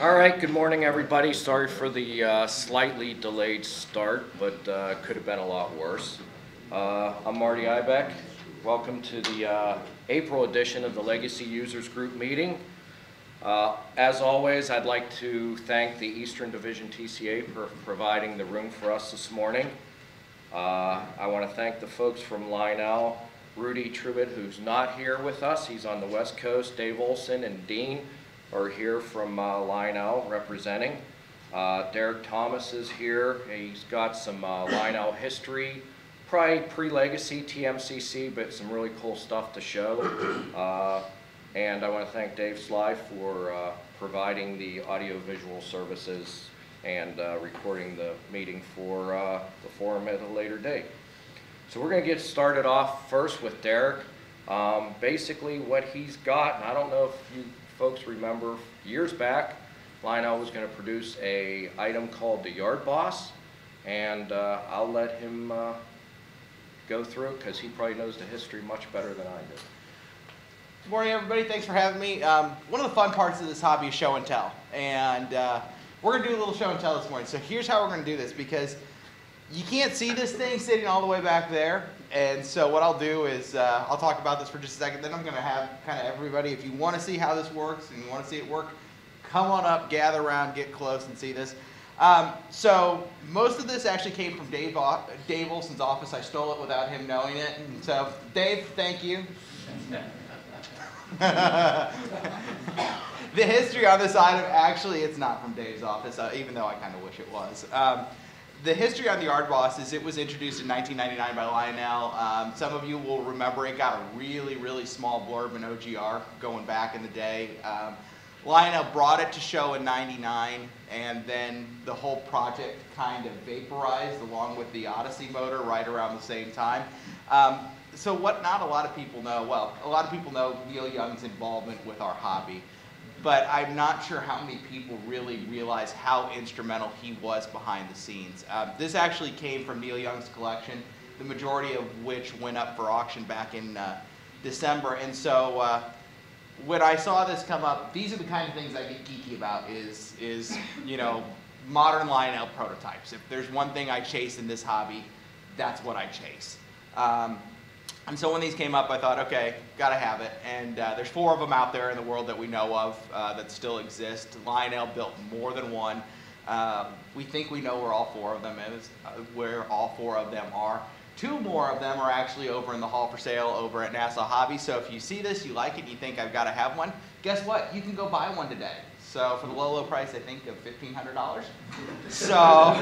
All right, good morning, everybody. Sorry for the slightly delayed start, but could have been a lot worse. I'm Marty Ibeck. Welcome to the April edition of the Legacy Users Group meeting. As always, I'd like to thank the Eastern Division TCA for providing the room for us this morning. I want to thank the folks from Lionel, Rudy Truitt, who's not here with us. He's on the West Coast. Dave Olson and Dean are here from Lionel representing. Derek Thomas is here. He's got some Lionel history, probably pre-legacy TMCC, but some really cool stuff to show. And I want to thank Dave Sly for providing the audio-visual services and recording the meeting for the forum at a later date. So we're going to get started off first with Derek. Basically what he's got, and I don't know if you folks remember, years back, Lionel was going to produce a item called the Yard Boss, and I'll let him go through it because he probably knows the history much better than I do. Good morning, everybody. Thanks for having me. One of the fun parts of this hobby is show and tell, and we're going to do a little show and tell this morning. So here's how we're going to do this, because you can't see this thing sitting all the way back there. And so what I'll do is I'll talk about this for just a second. Then I'm going to have kind of everybody, if you want to see how this works and you want to see it work, come on up, gather around, get close and see this. So most of this actually came from Dave Olson's office. I stole it without him knowing it. And so Dave, thank you. The history on this item, actually, it's not from Dave's office, even though I kind of wish it was. The history on the Yard Boss is it was introduced in 1999 by Lionel. Some of you will remember it got a really, really small blurb in OGR going back in the day. Lionel brought it to show in '99, and then the whole project kind of vaporized along with the Odyssey motor right around the same time. So what not a lot of people know, well, a lot of people know Neil Young's involvement with our hobby, but I'm not sure how many people really realize how instrumental he was behind the scenes. This actually came from Neil Young's collection, the majority of which went up for auction back in December. And so when I saw this come up, these are the kind of things I get geeky about is you know, modern Lionel prototypes. If there's one thing I chase in this hobby, that's what I chase. And so when these came up, I thought, okay, gotta have it. And there's 4 of them out there in the world that we know of that still exist. Lionel built more than one. We think we know where all 4 of them is, where all 4 of them are. 2 more of them are actually over in the hall for sale over at Nassau Hobby. So if you see this, you like it, and you think I've gotta have one, guess what? You can go buy one today. So for the low, low price, I think, of $1,500. So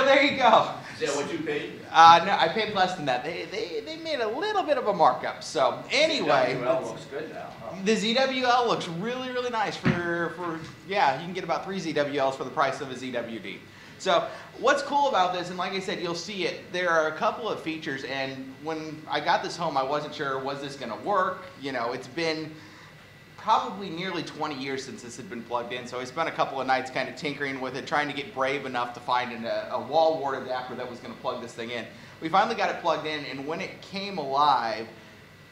there you go. Is that what you paid? No, I paid less than that. They made a little bit of a markup. So anyway, ZWL looks good now. Huh? The ZWL looks really, really nice for yeah, you can get about 3 ZWLs for the price of a ZWD. So what's cool about this, and like I said, you'll see it, there are a couple of features, and when I got this home, I wasn't sure, was this gonna work? You know, it's been probably nearly 20 years since this had been plugged in, so I spent a couple of nights kind of tinkering with it, trying to get brave enough to find a wall wart adapter that was going to plug this thing in. We finally got it plugged in, and when it came alive,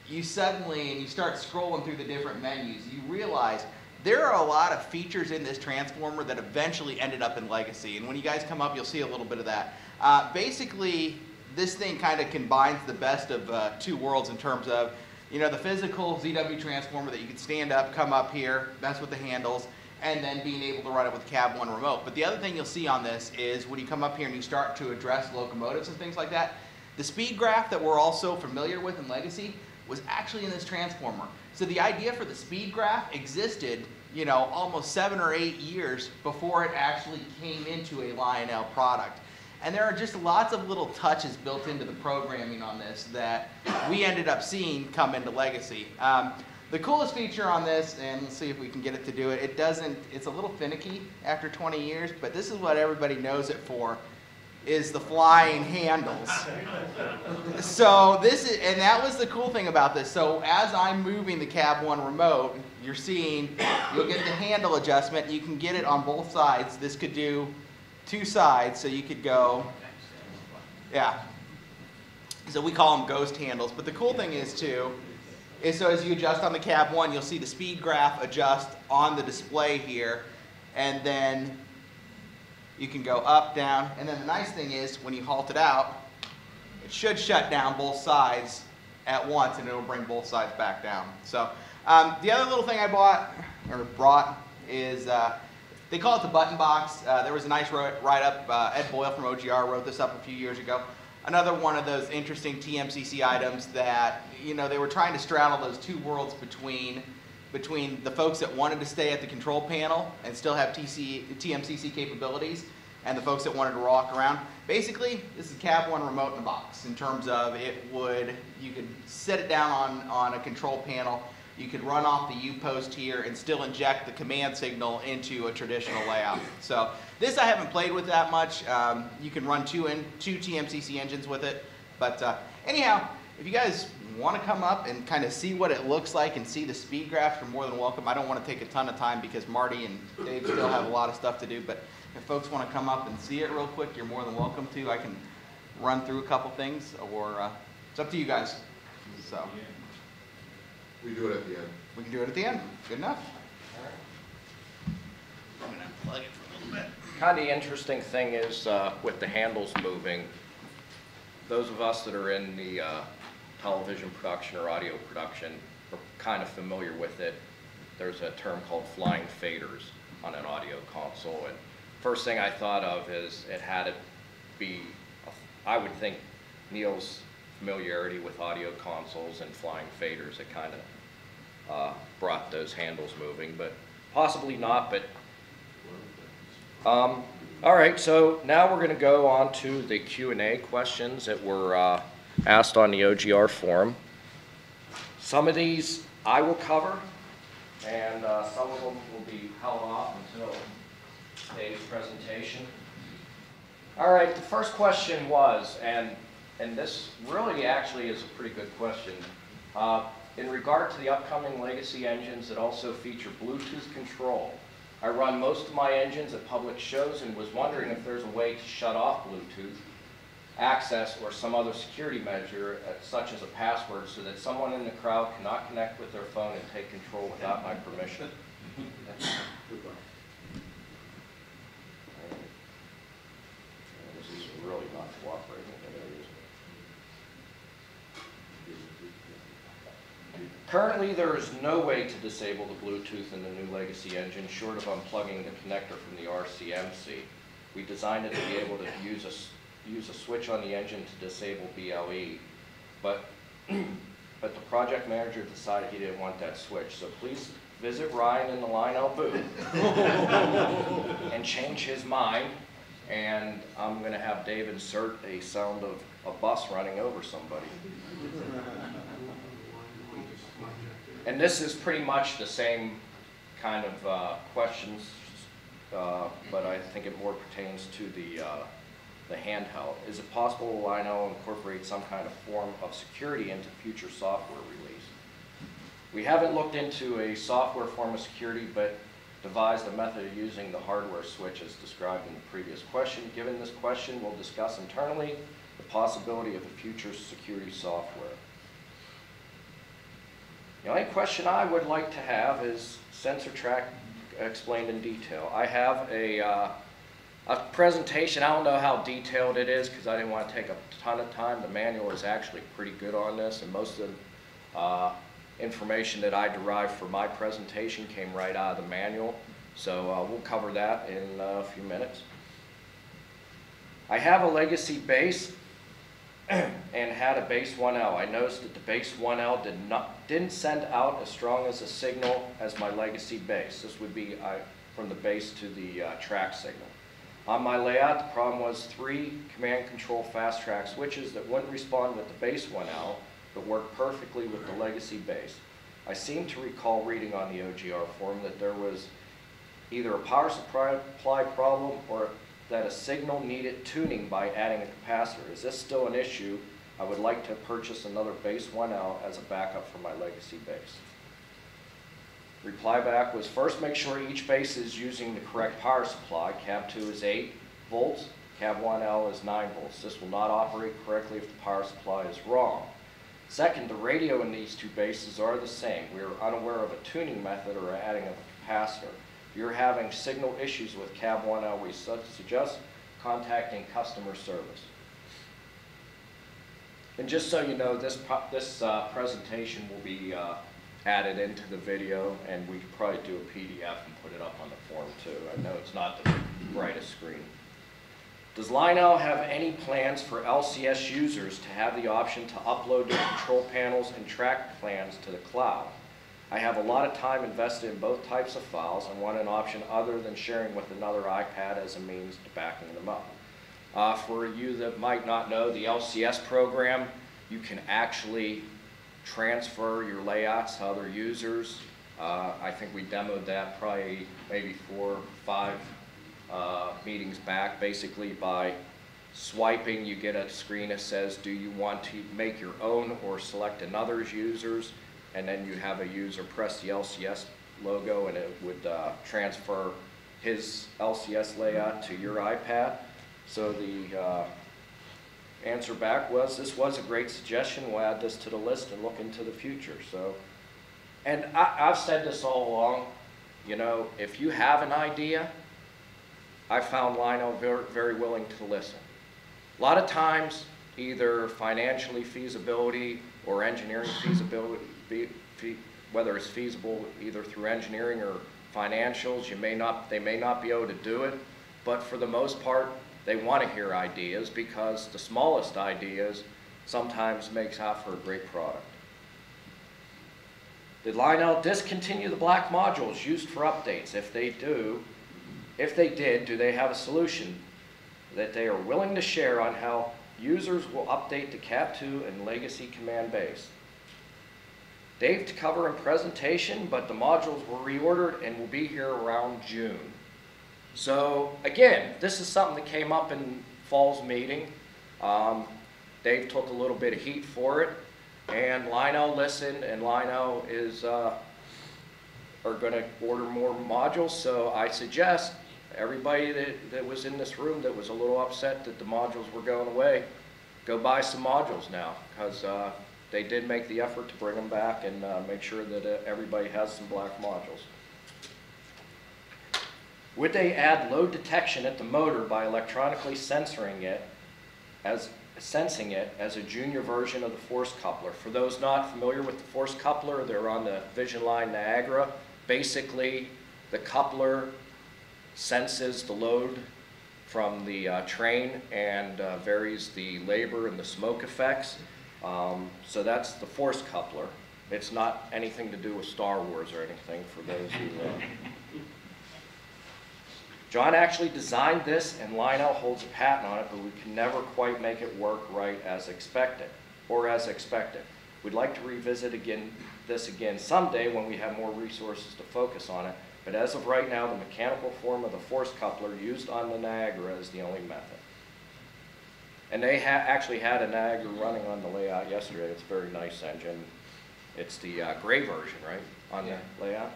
you suddenly, and you start scrolling through the different menus, you realize there are a lot of features in this transformer that eventually ended up in Legacy, and when you guys come up, you'll see a little bit of that. Basically, this thing kind of combines the best of 2 worlds in terms of, you know, the physical ZW transformer that you can stand up, come up here, mess with the handles, and then being able to run it with Cab 1 remote. But the other thing you'll see on this is when you come up here and you start to address locomotives and things like that, the speed graph that we're all so familiar with in Legacy was actually in this transformer. So the idea for the speed graph existed, you know, almost 7 or 8 years before it actually came into a Lionel product. And there are just lots of little touches built into the programming on this that we ended up seeing come into Legacy. The coolest feature on this, and let's see if we can get it to do it, it's a little finicky after 20 years, but this is what everybody knows it for, is the flying handles. So and that was the cool thing about this. So as I'm moving the Cab 1 remote, you'll get the handle adjustment. You can get it on both sides. This could do 2 sides, so you could go, yeah. So we call them ghost handles, but the cool thing is too, is so as you adjust on the cab 1, you'll see the speed graph adjust on the display here, and then you can go up, down, and then the nice thing is when you halt it out, it should shut down both sides at once, and it'll bring both sides back down. So the other little thing I brought is they call it the button box. There was a nice write-up. Ed Boyle from OGR wrote this up a few years ago. Another one of those interesting TMCC items that, you know, they were trying to straddle those two worlds between the folks that wanted to stay at the control panel and still have TMCC capabilities, and the folks that wanted to walk around. Basically, this is cab 1 remote in a box in terms of you could set it down on a control panel, you could run off the U-post here and still inject the command signal into a traditional layout. So this I haven't played with that much. You can run two TMCC engines with it. But anyhow, if you guys want to come up and kind of see what it looks like and see the speed graphs, you're more than welcome. I don't want to take a ton of time because Marty and Dave still have a lot of stuff to do, but if folks want to come up and see it real quick, you're more than welcome to. I can run through a couple things, or it's up to you guys. So We do it at the end. we can do it at the end. Good enough. I'm going to unplug it for a little bit. Kind of the interesting thing is with the handles moving, those of us that are in the television production or audio production are kind of familiar with it. There's a term called flying faders on an audio console, and first thing I thought of is it had to be, I would think Neil's familiarity with audio consoles and flying faders, it kind of brought those handles moving, but possibly not. But all right, so now we're going to go on to the Q&A questions that were asked on the OGR forum. Some of these I will cover, and some of them will be held off until Dave's presentation. All right, the first question was, and this really actually is a pretty good question, in regard to the upcoming legacy engines that also feature Bluetooth control. I run most of my engines at public shows and was wondering if there's a way to shut off Bluetooth access or some other security measure, such as a password, so that someone in the crowd cannot connect with their phone and take control without my permission. This is really not cooperating. Currently, there is no way to disable the Bluetooth in the new legacy engine, short of unplugging the connector from the RCMC. We designed it to be able to use a switch on the engine to disable BLE, but the project manager decided he didn't want that switch. So please visit Ryan in the Lionel booth and change his mind. And I'm going to have Dave insert a sound of a bus running over somebody. And this is pretty much the same kind of questions, but I think it more pertains to the handheld. Is it possible to Lionel incorporate some kind of form of security into future software release? We haven't looked into a software form of security, but devised a method of using the hardware switch as described in the previous question. Given this question, we'll discuss internally the possibility of a future security software. The only question I would like to have is sensor track explained in detail. I have a presentation. I don't know how detailed it is because I didn't want to take a ton of time. The manual is actually pretty good on this, and most of the information that I derived for my presentation came right out of the manual. So we'll cover that in a few minutes. I have a legacy base and had a base 1L. I noticed that the base 1L didn't send out as strong as a signal as my legacy base. This would be from the base to the track signal. On my layout, the problem was 3 command control fast track switches that wouldn't respond with the base 1L, but worked perfectly with the legacy base. I seem to recall reading on the OGR forum that there was either a power supply problem or that a signal needed tuning by adding a capacitor. Is this still an issue? I would like to purchase another base 1L as a backup for my legacy base. Reply back was, first make sure each base is using the correct power supply. Cab 2 is 8 volts, Cab 1L is 9 volts. This will not operate correctly if the power supply is wrong. Second, the radio in these two bases are the same. We are unaware of a tuning method or adding of a capacitor. If you're having signal issues with cab 1L, we suggest contacting customer service. And just so you know, this presentation will be added into the video, and we could probably do a PDF and put it up on the forum too. I know it's not the brightest screen. Does Lionel have any plans for LCS users to have the option to upload their control panels and track plans to the cloud? I have a lot of time invested in both types of files and want an option other than sharing with another iPad as a means to backing them up. For you that might not know, the LCS program, you can actually transfer your layouts to other users. I think we demoed that probably maybe 4 or 5 meetings back. Basically, by swiping, you get a screen that says, do you want to make your own or select another's users? And then you have a user press the LCS logo, and it would transfer his LCS layout to your iPad. So the answer back was, this was a great suggestion. We'll add this to the list and look into the future. So, and I've said this all along, you know, if you have an idea, I found Lionel very, very willing to listen. A lot of times, either financially feasibility or engineering feasibility, whether it's feasible either through engineering or financials, they may not be able to do it, but for the most part, they want to hear ideas, because the smallest ideas sometimes makes out for a great product. Did Lionel discontinue the black modules used for updates? If they did, do they have a solution that they are willing to share on how users will update to Cat 2 and Legacy Command Base? Dave to cover in presentation, but the modules were reordered and will be here around June. So again, this is something that came up in fall's meeting. Dave took a little bit of heat for it, and Lionel listened, and Lionel are going to order more modules. So I suggest everybody that was in this room that was a little upset that the modules were going away, go buy some modules now, because they did make the effort to bring them back and make sure that everybody has some black modules. Would they add load detection at the motor by electronically sensing it as a junior version of the force coupler? For those not familiar with the force coupler, they're on the Vision Line Niagara. Basically, the coupler senses the load from the train and varies the labor and the smoke effects. So that's the force coupler. It's not anything to do with Star Wars or anything, for those who Jon actually designed this, and Lionel holds a patent on it, but we can never quite make it work right as expected. We'd like to revisit this again someday when we have more resources to focus on it, but as of right now, the mechanical form of the force coupler used on the Niagara is the only method. And they actually had a Niagara running on the layout yesterday. It's a very nice engine. It's the gray version, right, on the layout?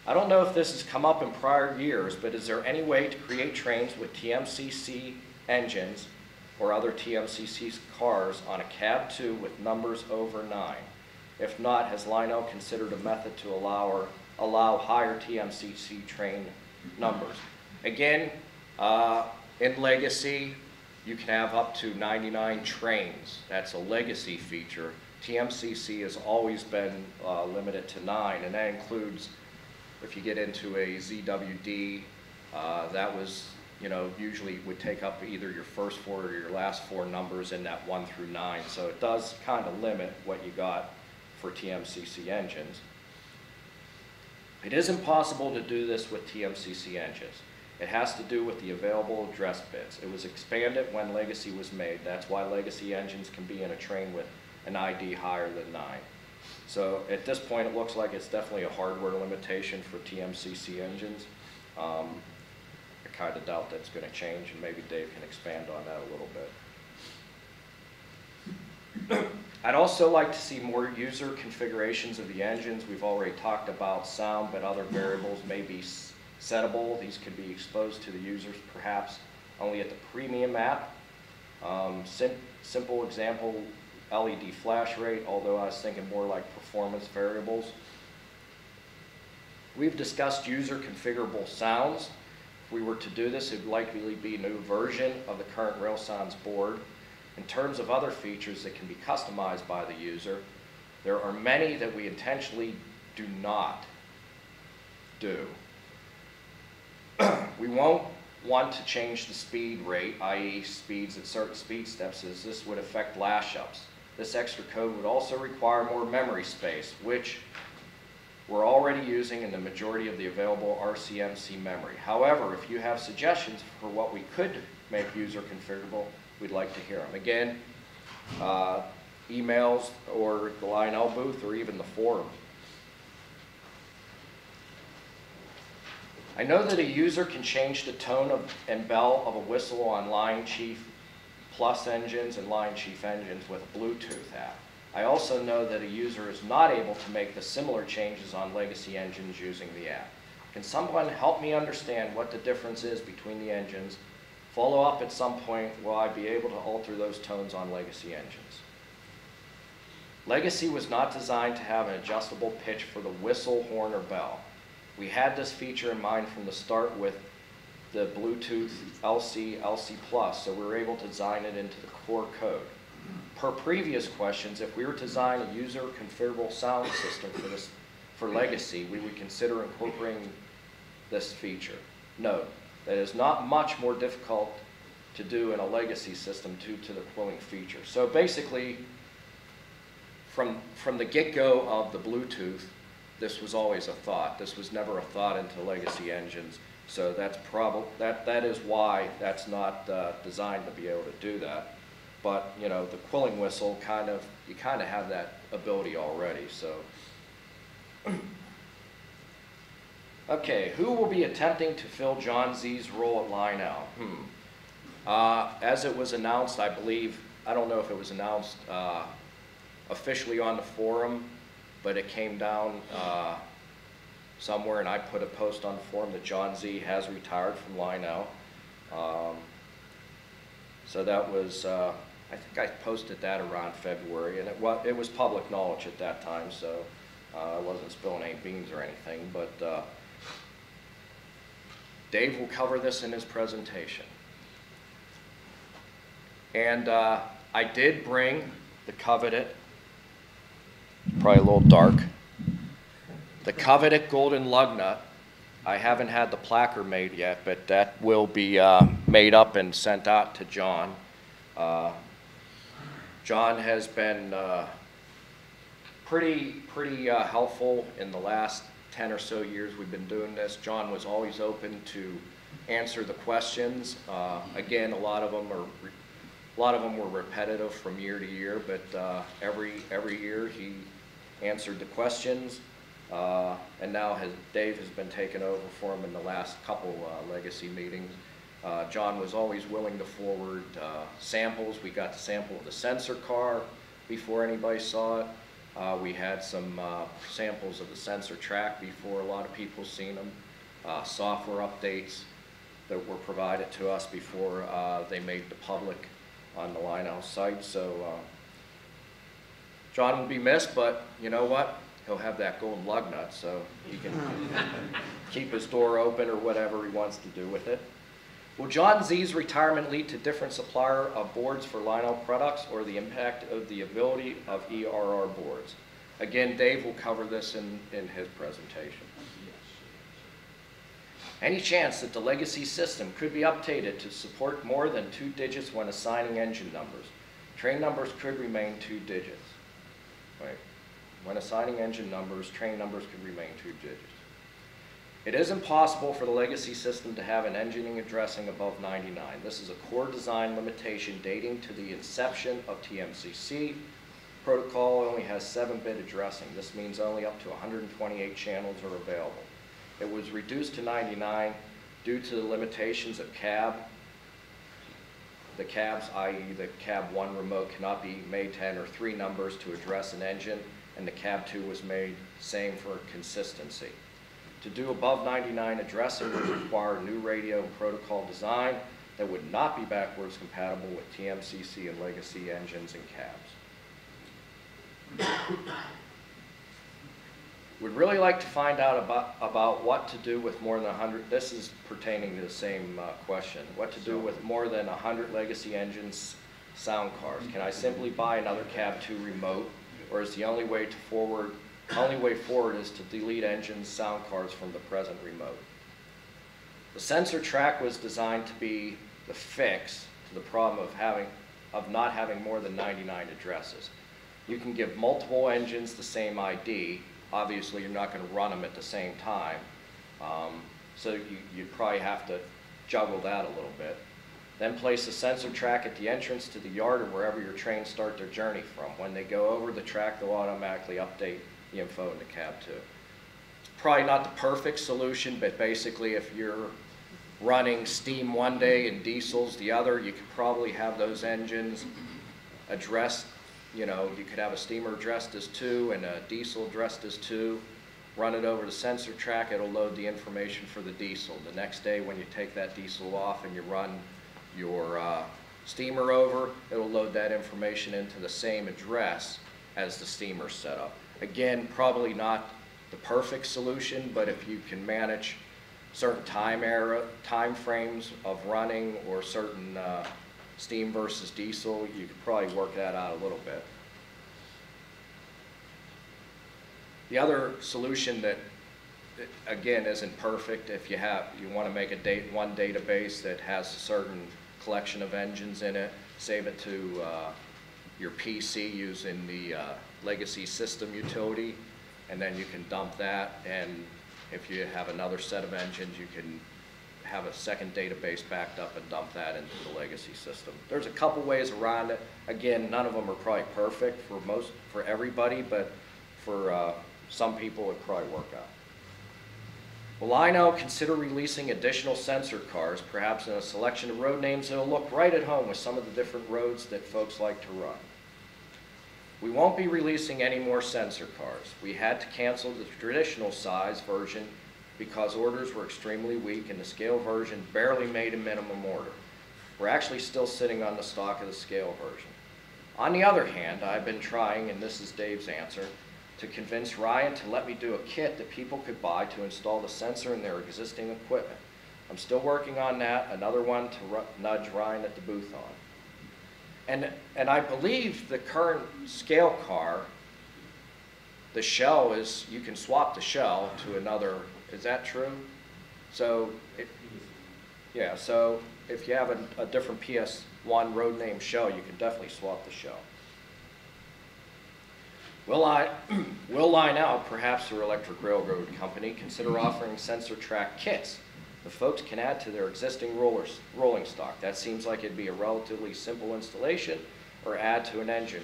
I don't know if this has come up in prior years, but is there any way to create trains with TMCC engines or other TMCC cars on a cab 2 with numbers over 9? If not, has Lionel considered a method to allow higher TMCC train numbers? Again, in Legacy, you can have up to 99 trains. That's a Legacy feature. TMCC has always been limited to 9, and that includes, if you get into a ZWD, that was, usually would take up either your first 4 or your last 4 numbers in that 1 through 9. So it does kind of limit what you got for TMCC engines. It is impossible to do this with TMCC engines. It has to do with the available address bits. It was expanded when Legacy was made. That's why Legacy engines can be in a train with an ID higher than 9. So at this point, it looks like it's definitely a hardware limitation for TMCC engines. I kind of doubt that's going to change, and maybe Dave can expand on that a little bit. I'd also like to see more user configurations of the engines. We've already talked about sound, but other variables may be settable. These could be exposed to the users, perhaps only at the premium app. Simple example LED flash rate, although I was thinking more like performance variables. We've discussed user configurable sounds. If we were to do this, it would likely be a new version of the current RailSounds board. In terms of other features that can be customized by the user, there are many that we intentionally do not do. We won't want to change the speed rate, i.e. speeds at certain speed steps, as this would affect lash ups. This extra code would also require more memory space, which we're already using in the majority of the available RCMC memory. However, if you have suggestions for what we could make user configurable, we'd like to hear them. Again, emails or the Lionel booth or even the forum. I know that a user can change the tone and bell of a whistle on Line Chief Plus engines and Line Chief engines with a Bluetooth app. I also know that a user is not able to make the similar changes on legacy engines using the app. Can someone help me understand what the difference is between the engines? Follow up at some point, will I be able to alter those tones on legacy engines? Legacy was not designed to have an adjustable pitch for the whistle, horn, or bell. We had this feature in mind from the start with the Bluetooth LC Plus, so we were able to design it into the core code. Per previous questions, if we were to design a user configurable sound system for legacy, we would consider incorporating this feature. Note that it is not much more difficult to do in a legacy system due to the quilling feature. So basically, from the get-go of the Bluetooth, this was always a thought. This was never a thought into legacy engines. So that's that is why that's not designed to be able to do that. But you know, the quilling whistle you kind of have that ability already. So okay, who will be attempting to fill Jon Z's role at Lionel? As it was announced, I believe, I don't know if it was announced officially on the forum, but it came down somewhere, and I put a post on the forum that Jon Z has retired from Lionel. So that was, I think I posted that around February, and it was public knowledge at that time, so I wasn't spilling any beans or anything, but Dave will cover this in his presentation. And I did bring the coveted, probably a little dark, the coveted golden lug nut. I haven't had the placard made yet, but that will be made up and sent out to John. John has been pretty helpful in the last 10 or so years we've been doing this. John was always open to answer the questions. Again, a lot of them were repetitive from year to year, but every year he answered the questions. And now Dave has been taking over for him in the last couple legacy meetings. John was always willing to forward samples. We got the sample of the sensor car before anybody saw it. We had some samples of the sensor track before a lot of people seen them. Software updates that were provided to us before they made the public on the Lionel site. So John will be missed, but you know what? He'll have that golden lug nut, so he can keep his door open or whatever he wants to do with it. Will Jon Z's retirement lead to different supplier of boards for Lionel products or the impact of the ability of ERR boards? Again, Dave will cover this in his presentation. Any chance that the legacy system could be updated to support more than 2 digits when assigning engine numbers? Train numbers could remain 2 digits. Right. When assigning engine numbers, train numbers could remain 2 digits. It is impossible for the legacy system to have an engineering addressing above 99. This is a core design limitation dating to the inception of TMCC. Protocol only has 7-bit addressing. This means only up to 128 channels are available. It was reduced to 99 due to the limitations of cab. The cabs, i.e. the cab 1 remote, cannot be made to enter 3 numbers to address an engine, and the cab 2 was made same for consistency. To do above 99 addressing would require new radio and protocol design that would not be backwards compatible with TMCC and legacy engines and cabs. Would really like to find out about what to do with more than 100, this is pertaining to the same question, what to do with more than 100 legacy engines sound cards. Can I simply buy another Cab 2 remote, or is the only way forward is to delete engines sound cards from the present remote? The sensor track was designed to be the fix to the problem of not having more than 99 addresses. You can give multiple engines the same ID. Obviously, you're not going to run them at the same time, so you'd probably have to juggle that a little bit. Then place a sensor track at the entrance to the yard or wherever your trains start their journey from. When they go over the track, they'll automatically update the info in the Cab 2. It's probably not the perfect solution, but basically if you're running steam one day and diesels the other, you could probably have those engines addressed. You know, you could have a steamer addressed as 2 and a diesel addressed as 2. Run it over the sensor track, it'll load the information for the diesel. The next day when you take that diesel off and you run your steamer over, it'll load that information into the same address as the steamer setup. Again, probably not the perfect solution, but if you can manage certain time frames of running or certain steam versus diesel, you could probably work that out a little bit. The other solution that, again, isn't perfect, if you want to make one database that has a certain collection of engines in it, save it to your PC using the legacy system utility, and then you can dump that, and if you have another set of engines, you can have a second database backed up and dump that into the legacy system. There's a couple ways around it. Again, none of them are probably perfect for everybody, but for some people it probably work out. Will Lionel consider releasing additional sensor cars, perhaps in a selection of road names that'll look right at home with some of the different roads that folks like to run? We won't be releasing any more sensor cars. We had to cancel the traditional size version because orders were extremely weak and the scale version barely made a minimum order. We're actually still sitting on the stock of the scale version. On the other hand, I've been trying, and this is Dave's answer, to convince Ryan to let me do a kit that people could buy to install the sensor in their existing equipment. I'm still working on that, another one to nudge Ryan at the booth on. And I believe the current scale car, the shell is, you can swap the shell to another, is that true? So, so if you have a different PS1 road name shell, you can definitely swap the shell. Will Lionel, perhaps their electric railroad company, consider offering sensor track kits the folks can add to their existing rolling stock? That seems like it'd be a relatively simple installation or add to an engine.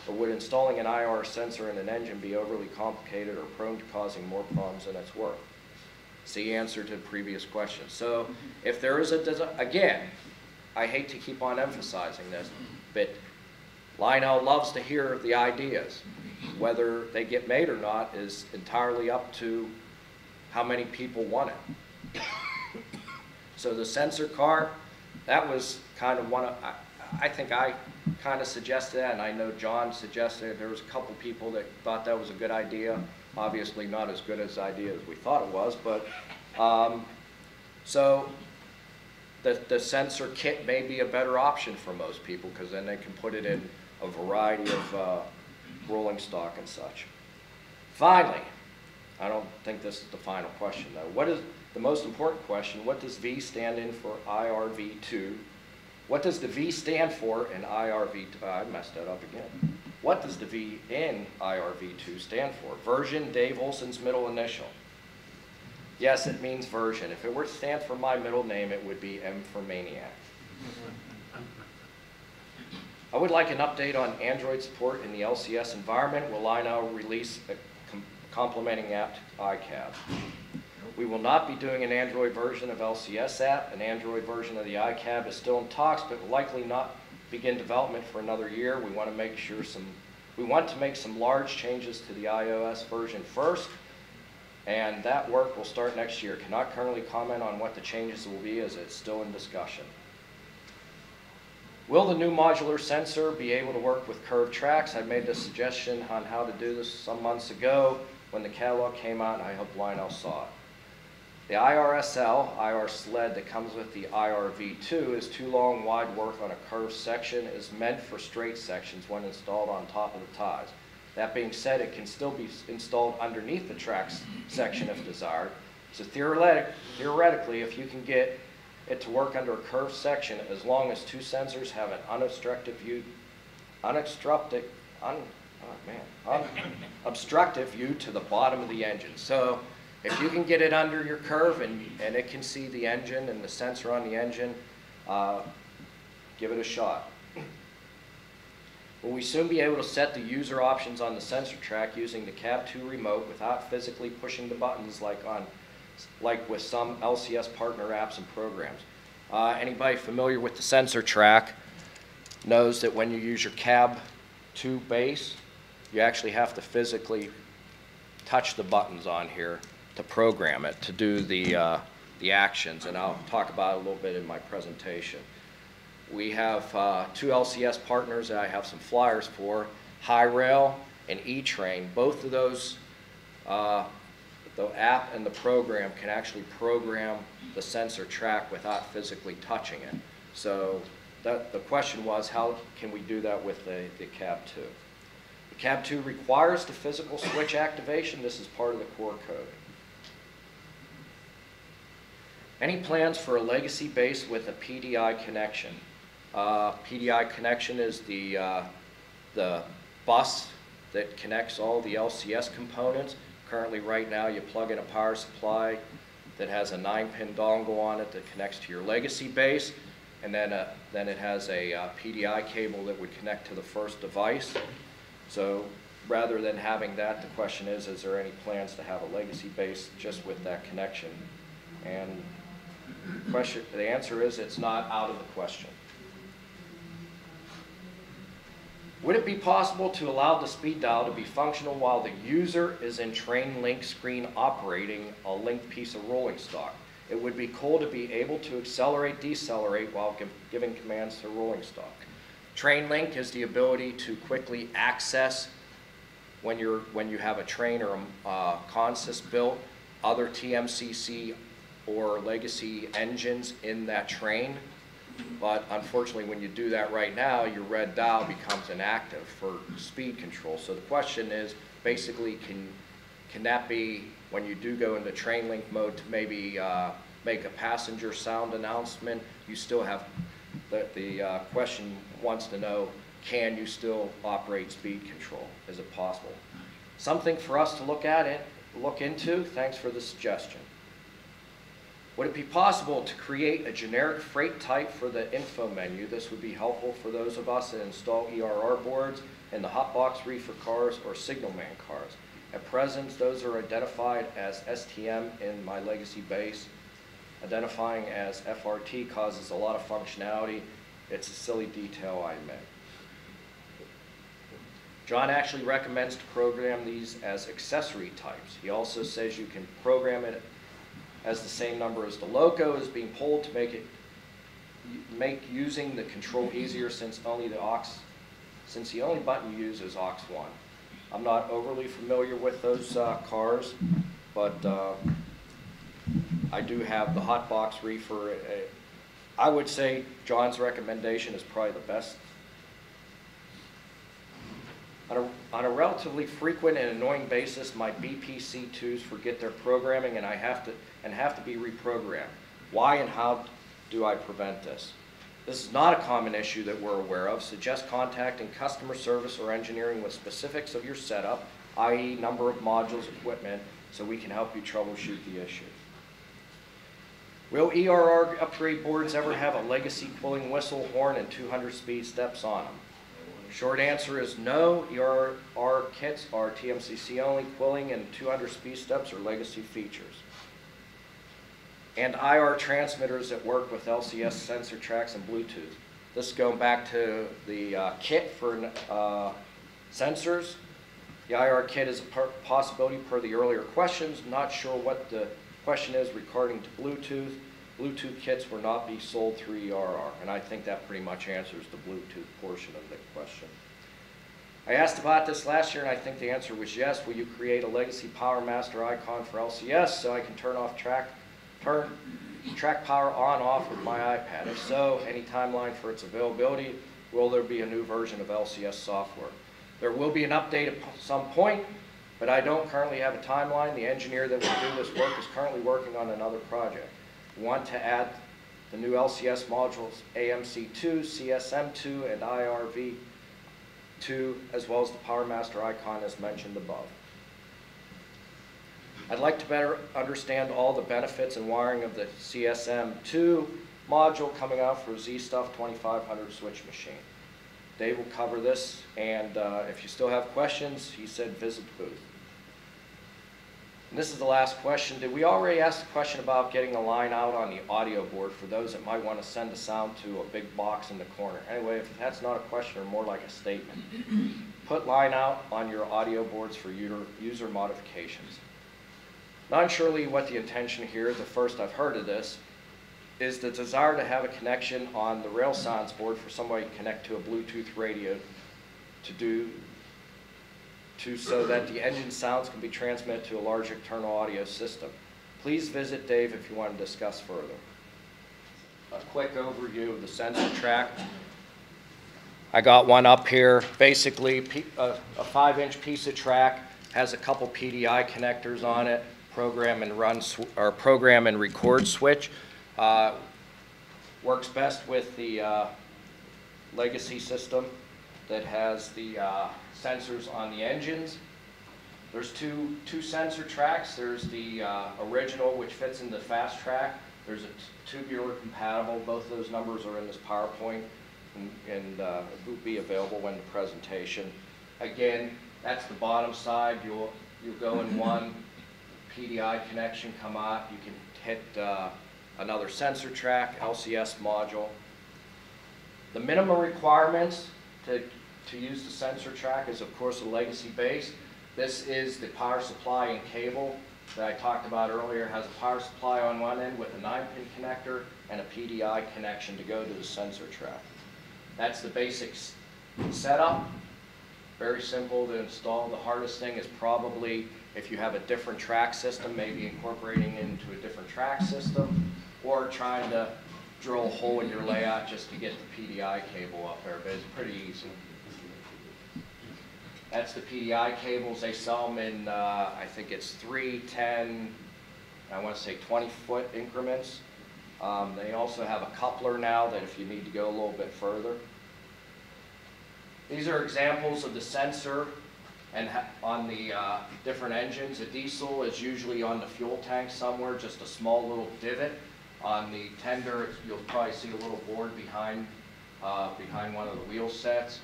Or would installing an IR sensor in an engine be overly complicated or prone to causing more problems than it's worth? See answer to the previous question. So if there is again, I hate to keep on emphasizing this, but Lionel loves to hear the ideas. Whether they get made or not is entirely up to how many people want it. So the sensor car, that was kind of one of, I think I kind of suggested that, and I know Jon suggested it. There was a couple people that thought that was a good idea. Obviously not as good as idea as we thought it was, but so the sensor kit may be a better option for most people because then they can put it in a variety of rolling stock and such. Finally, I don't think this is the final question though. What is the most important question? What does V stand in for IRV2? What does the V stand for in IRV2? I messed that up again. What does the V in IRV2 stand for? Version, Dave Olson's middle initial. Yes, it means version. If it were to stand for my middle name, it would be M for Maniac. I would like an update on Android support in the LCS environment. Will Lionel release a complementing app to iCab? We will not be doing an Android version of LCS app. An Android version of the iCab is still in talks, but will likely not begin development for another year. We want to make some large changes to the iOS version first, and that work will start next year. Cannot currently comment on what the changes will be as it's still in discussion. Will the new modular sensor be able to work with curved tracks? I made this suggestion on how to do this some months ago when the catalog came out, and I hope Lionel saw it. The IRSL, IR sled that comes with the IRV2 is too long wide work on a curved section, is meant for straight sections when installed on top of the ties. That being said, it can still be installed underneath the tracks section if desired. So theoretically, if you can get it to work under a curved section, as long as two sensors have an unobstructed view to the bottom of the engine. So if you can get it under your curve and it can see the engine and the sensor on the engine, give it a shot. Will we soon be able to set the user options on the sensor track using the Cab 2 remote without physically pushing the buttons like with some LCS partner apps and programs? Anybody familiar with the sensor track knows that when you use your Cab 2 base, you actually have to physically touch the buttons on here to program it to do the actions, and I'll talk about it a little bit in my presentation. We have two LCS partners that I have some flyers for, Hi-Rail and E-Train. Both of those, the app and the program can actually program the sensor track without physically touching it. So the question was, how can we do that with the Cab 2? The Cab 2 requires the physical switch activation. This is part of the core code. Any plans for a legacy base with a PDI connection? PDI connection is the bus that connects all the LCS components. Currently, right now, you plug in a power supply that has a 9-pin dongle on it that connects to your legacy base, and then it has a PDI cable that would connect to the first device. So rather than having that, the question is there any plans to have a legacy base just with that connection? And the answer is it's not out of the question. Would it be possible to allow the speed dial to be functional while the user is in train link screen operating a linked piece of rolling stock? It would be cool to be able to accelerate, decelerate while giving commands to rolling stock. Train link is the ability to quickly access when you have a train or a consist built, other TMCC or legacy engines in that train. But unfortunately, when you do that right now, your red dial becomes inactive for speed control. So the question is, basically, can that be, when you do go into train link mode, to maybe make a passenger sound announcement? You still have, the question wants to know, can you still operate speed control? Is it possible? Something for us to look into. Thanks for the suggestion. Would it be possible to create a generic freight type for the info menu? This would be helpful for those of us that install ERR boards in the hotbox reefer cars or signalman cars. At present, those are identified as STM in my legacy base. Identifying as FRT causes a lot of functionality. It's a silly detail, I admit. John actually recommends to program these as accessory types. He also says you can program it as the same number as the loco is being pulled to make using the control easier, since the only button you use is aux1. I'm not overly familiar with those cars, but I do have the hotbox reefer. I would say John's recommendation is probably the best. On a relatively frequent and annoying basis, my BPC2s forget their programming and have to be reprogrammed. Why and how do I prevent this? This is not a common issue that we're aware of. Suggest contacting customer service or engineering with specifics of your setup, i.e. number of modules, equipment, so we can help you troubleshoot the issue. Will ERR upgrade boards ever have a legacy quilling whistle, horn, and 200 speed steps on them? Short answer is no. ERR kits are TMCC only. Quilling and 200 speed steps are legacy features. And IR transmitters that work with LCS sensor tracks and Bluetooth. This is going back to the kit for sensors. The IR kit is a possibility per the earlier questions. Not sure what the question is regarding to Bluetooth. Bluetooth kits will not be sold through ERR, and I think that pretty much answers the Bluetooth portion of the question. I asked about this last year, and I think the answer was yes. Will you create a legacy Power Master icon for LCS so I can turn track power on off with my iPad? If so, any timeline for its availability? Will there be a new version of LCS software? There will be an update at some point, but I don't currently have a timeline. The engineer that will do this work is currently working on another project. We want to add the new LCS modules AMC2, CSM2, and IRV2, as well as the Power Master icon as mentioned above. I'd like to better understand all the benefits and wiring of the CSM2 module coming out for Z-Stuff 2500 switch machine. Dave will cover this, and if you still have questions, he said visit the booth. And this is the last question. Did we already ask the question about getting a line out on the audio board for those that might want to send the sound to a big box in the corner? Anyway, if that's not a question or more like a statement, put line out on your audio boards for user modifications. Not surely what the intention here, the first I've heard of this, is the desire to have a connection on the rail sounds board for somebody to connect to a Bluetooth radio so that the engine sounds can be transmitted to a large external audio system. Please visit Dave if you want to discuss further. A quick overview of the sensor track. I got one up here. Basically, a 5-inch piece of track has a couple PDI connectors on it, program and record switch. Works best with the legacy system that has the sensors on the engines. There's two sensor tracks. There's the original, which fits in the fast track. There's a tubular compatible. Both of those numbers are in this PowerPoint and will be available when the presentation. Again, that's the bottom side. You'll go in one PDI connection, come out. You can hit another sensor track, LCS module. The minimum requirements to use the sensor track is, of course, a legacy base. This is the power supply and cable that I talked about earlier. It has a power supply on one end with a 9-pin connector and a PDI connection to go to the sensor track. That's the basic setup. Very simple to install. The hardest thing is probably if you have a different track system, maybe incorporating into a different track system, or trying to drill a hole in your layout just to get the PDI cable up there, but it's pretty easy. That's the PDI cables. They sell them in, I think it's 3, 10, I want to say 20-foot increments. They also have a coupler now that if you need to go a little bit further. These are examples of the sensor and on the different engines. A diesel is usually on the fuel tank somewhere, just a small little divot. On the tender, you'll probably see a little board behind one of the wheel sets.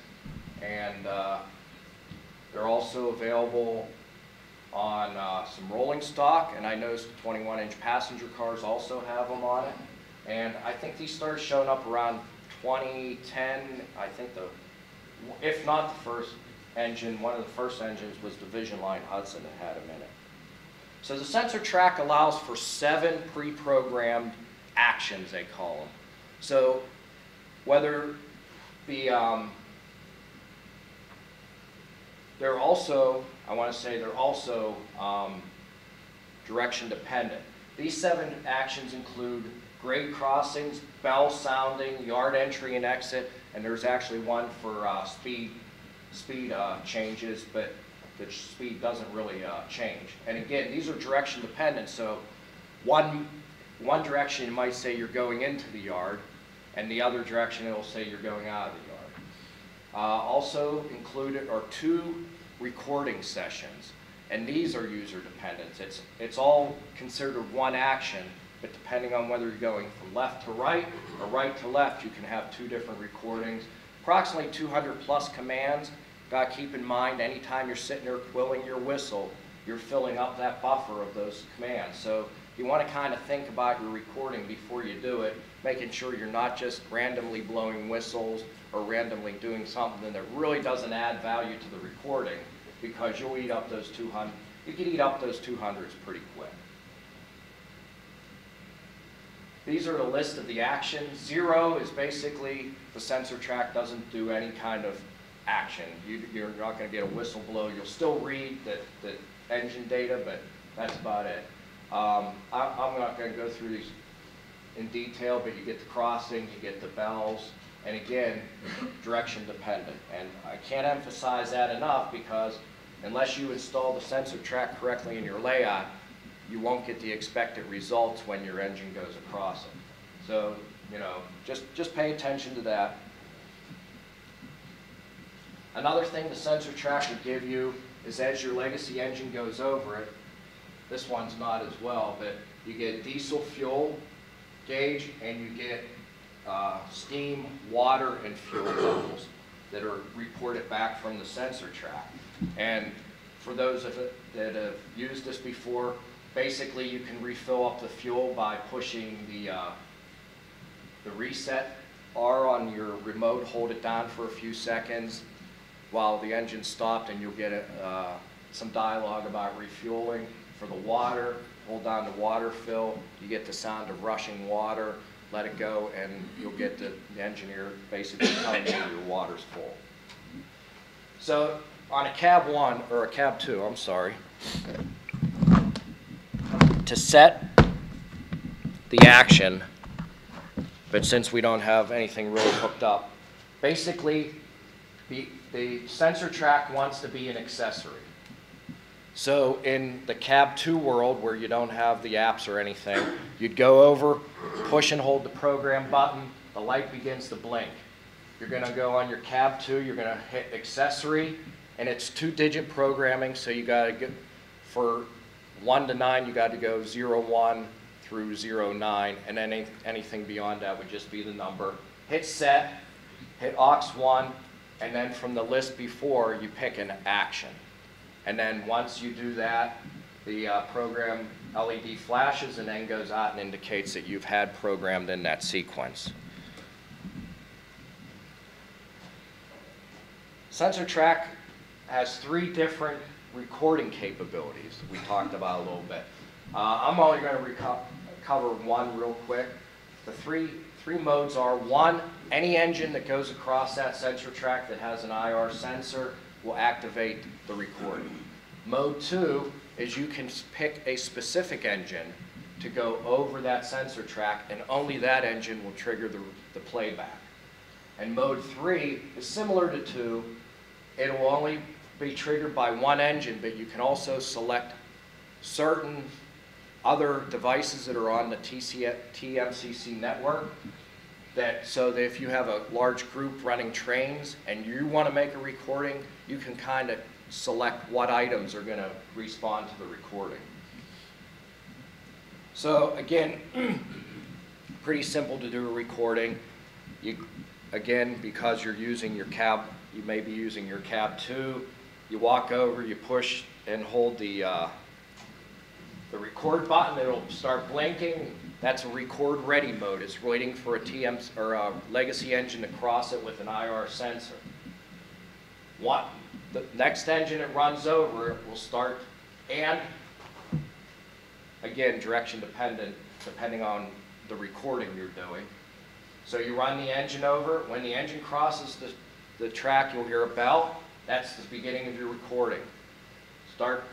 And they're also available on some rolling stock, and I noticed the 21-inch passenger cars also have them on it. And I think these started showing up around 2010. I think if not the first engine, one of the first engines was the Vision Line Hudson that had them in it. So the sensor track allows for 7 pre-programmed actions, they call them. So whether the they're also direction dependent. These 7 actions include grade crossings, bell sounding, yard entry and exit, and there's actually one for speed changes, but the speed doesn't really change. And again, these are direction dependent, so one direction you might say you're going into the yard, and the other direction it'll say you're going out of the yard. Also included are 2 recording sessions, and these are user dependent. It's all considered one action, but depending on whether you're going from left to right or right to left, you can have 2 different recordings. Approximately 200 plus commands. Got to keep in mind, anytime you're sitting there quilling your whistle, you're filling up that buffer of those commands. So you want to kind of think about your recording before you do it, making sure you're not just randomly blowing whistles or randomly doing something that really doesn't add value to the recording, because you'll eat up those 200. You can eat up those 200s pretty quick. these are the list of the actions. 0 is basically the sensor track doesn't do any kind of action. You're not going to get a whistle blow. You'll still read the engine data, but that's about it. I'm not going to go through these in detail, but you get the crossing, you get the bells, and again, direction dependent. And I can't emphasize that enough because unless you install the sensor track correctly in your layout, you won't get the expected results when your engine goes across it. So, you know, just pay attention to that. Another thing the sensor track will give you is as your legacy engine goes over it, this one's not as well, but you get diesel fuel gauge and you get steam, water, and fuel levels that are reported back from the sensor track. And for those that have used this before, basically you can refill up the fuel by pushing the reset R on your remote, hold it down for a few seconds while the engine stopped, and you'll get some dialogue about refueling. For the water, hold down the water fill, you get the sound of rushing water, let it go, and you'll get the engineer basically telling you your water's full. So on a cab 1, or a cab 2, I'm sorry, to set the action, but since we don't have anything really hooked up, basically the sensor track wants to be an accessory. So in the cab 2 world where you don't have the apps or anything, you'd go over, push and hold the program button, the light begins to blink. You're going to go on your cab 2, you're going to hit accessory, and it's 2-digit programming, so you got to get, for 1 to 9, you got to go 0, 1 through 0, 9, and then anything beyond that would just be the number. Hit set, hit aux 1, and then from the list before, you pick an action. And then once you do that, the program LED flashes and then goes out and indicates that you've had programmed in that sequence. Sensor track has 3 different recording capabilities we talked about a little bit. I'm only going to cover one real quick. The three modes are: 1, any engine that goes across that sensor track that has an IR sensor will activate the recording. Mode 2 is you can pick a specific engine to go over that sensor track, and only that engine will trigger the playback. And mode 3 is similar to 2. It will only be triggered by one engine, but you can also select certain other devices that are on the TMCC network, so that if you have a large group running trains and you want to make a recording, you can kind of select what items are going to respond to the recording. So again, pretty simple to do a recording. Again, because you're using your cab, you may be using your cab 2, you walk over, you push and hold the record button, it'll start blinking. That's a record ready mode. It's waiting for a legacy engine to cross it with an IR sensor. The next engine it runs over, it will start, and again, direction dependent, depending on the recording you're doing. So you run the engine over. When the engine crosses the track, you'll hear a bell. That's the beginning of your recording. Start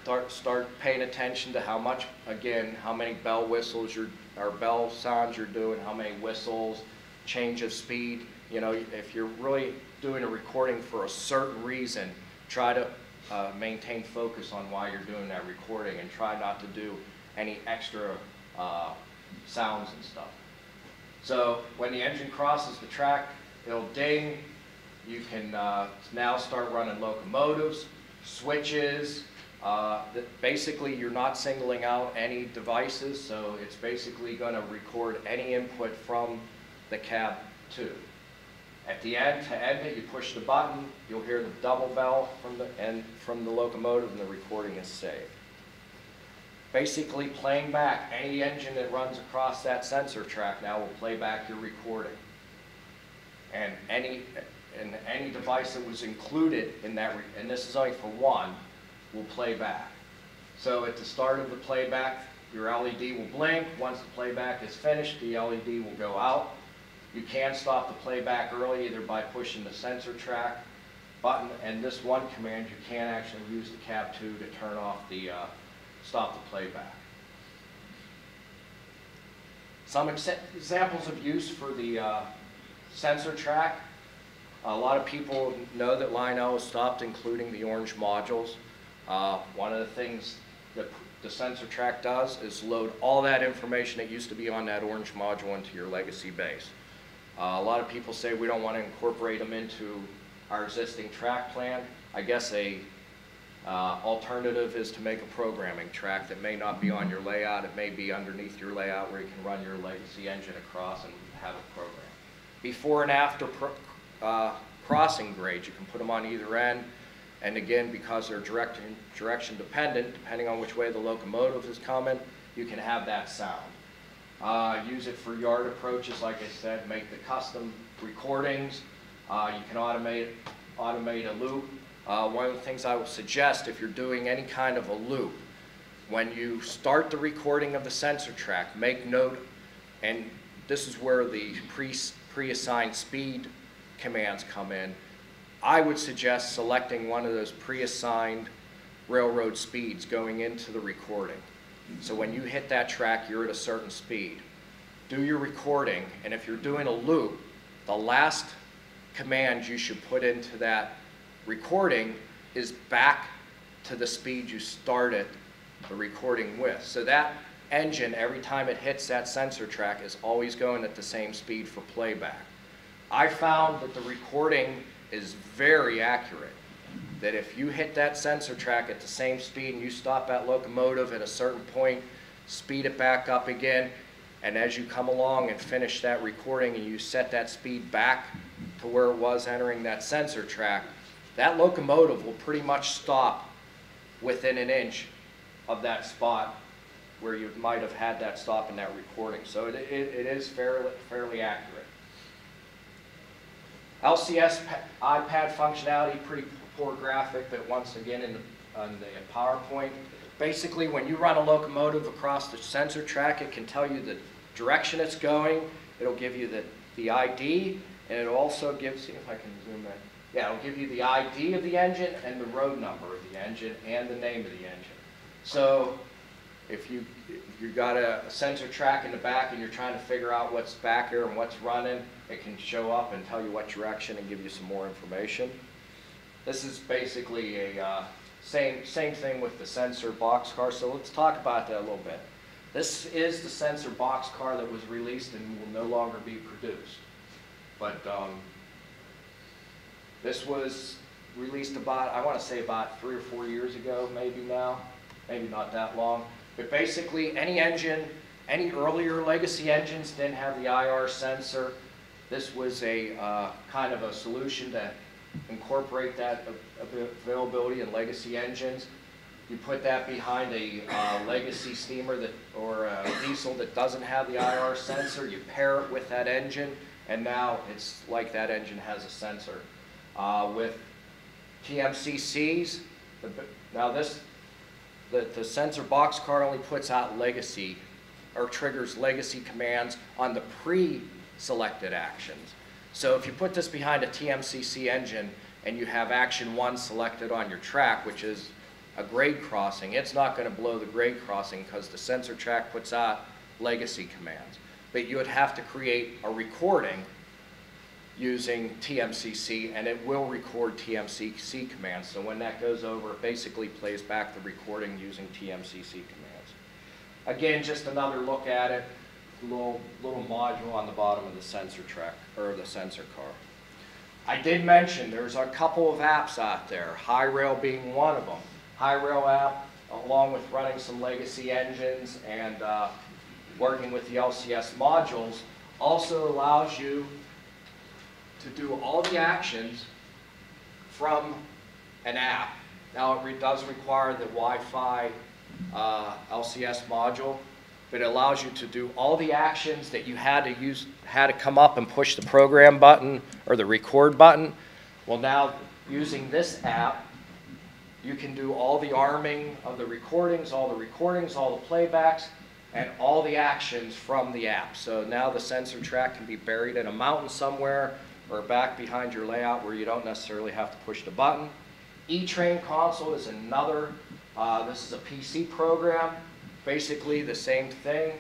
paying attention to how many bell whistles or bell sounds you're doing, how many whistles, change of speed. You know, if you're really doing a recording for a certain reason, try to maintain focus on why you're doing that recording, and try not to do any extra sounds and stuff. So when the engine crosses the track, it'll ding. You can now start running locomotives, switches. Basically, you're not singling out any devices, so it's basically going to record any input from the cab 2. At the end, to end it, you push the button, you'll hear the double bell from the locomotive, and the recording is saved. Basically, playing back any engine that runs across that sensor track now will play back your recording. And any device that was included in that, and this is only for one, will play back. So at the start of the playback, your LED will blink. Once the playback is finished, the LED will go out. You can stop the playback early either by pushing the sensor track button, and this one command you can actually use the cab 2 to turn off the stop the playback. Some examples of use for the sensor track. A lot of people know that Lionel has stopped including the orange modules. One of the things that the sensor track does is load all that information that used to be on that orange module into your legacy base. A lot of people say we don't want to incorporate them into our existing track plan. I guess a alternative is to make a programming track that may not be on your layout. It may be underneath your layout where you can run your legacy engine across and have it programmed. Before and after crossing grades, you can put them on either end. And again, because they're direction dependent, depending on which way the locomotive is coming, you can have that sound. Use it for yard approaches, like I said, make the custom recordings. You can automate a loop. One of the things I would suggest if you're doing any kind of a loop, when you start the recording of the sensor track, make note, and this is where the pre-assigned speed commands come in. I would suggest selecting one of those pre-assigned railroad speeds going into the recording. So when you hit that track, you're at a certain speed. Do your recording, and if you're doing a loop, the last command you should put into that recording is back to the speed you started the recording with. So that engine, every time it hits that sensor track, is always going at the same speed for playback. I found that the recording is very accurate. That if you hit that sensor track at the same speed and you stop that locomotive at a certain point, speed it back up again, and as you come along and finish that recording and you set that speed back to where it was entering that sensor track, that locomotive will pretty much stop within an inch of that spot where you might have had that stop in that recording. So it is fairly accurate. LCS iPad functionality, pretty poor graphic, but once again on the PowerPoint. Basically, when you run a locomotive across the sensor track, it can tell you the direction it's going. It'll give you the ID, and it'll also give, see if I can zoom in. Yeah, it'll give you the ID of the engine and the road number of the engine and the name of the engine. So if you've got a sensor track in the back and you're trying to figure out what's back here and what's running, it can show up and tell you what direction and give you some more information. This is basically a same thing with the sensor boxcar, so let's talk about that a little bit. This is the sensor boxcar that was released and will no longer be produced. But this was released about, I want to say about 3 or 4 years ago, maybe now, maybe not that long. But basically any engine, any earlier legacy engines didn't have the IR sensor. This was a kind of a solution to incorporate that availability in legacy engines. You put that behind a legacy steamer or a diesel that doesn't have the IR sensor. You pair it with that engine, and now it's like that engine has a sensor. With TMCCs, now the sensor boxcar only puts out legacy or triggers legacy commands on the pre-selected actions. So if you put this behind a TMCC engine and you have action 1 selected on your track, which is a grade crossing, it's not going to blow the grade crossing because the sensor track puts out legacy commands. But you would have to create a recording using TMCC, and it will record TMCC commands. So when that goes over, it basically plays back the recording using TMCC commands. Again, just another look at it. Little module on the bottom of the sensor track, or the sensor car. I did mention there's a couple of apps out there, Hi-Rail being one of them. Hi-Rail app, along with running some legacy engines and working with the LCS modules, also allows you to do all the actions from an app. Now it does require the Wi-Fi LCS module, but it allows you to do all the actions that you had to come up and push the program button or the record button. Well, now using this app, you can do all the arming of the recordings, all the playbacks, and all the actions from the app. So now the sensor track can be buried in a mountain somewhere or back behind your layout where you don't necessarily have to push the button. E-Train console is another, this is a PC program, basically the same thing.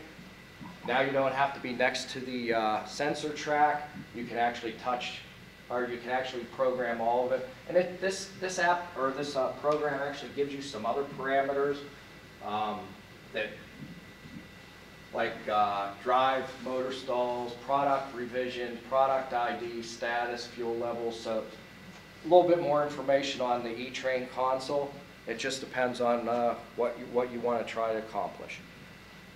Now you don't have to be next to the sensor track. You can actually touch, or you can actually program all of it. And this app, or this program actually gives you some other parameters that, like drive, motor stalls, product revision, product ID, status, fuel levels. So a little bit more information on the E-Train console. It just depends on what you want to try to accomplish.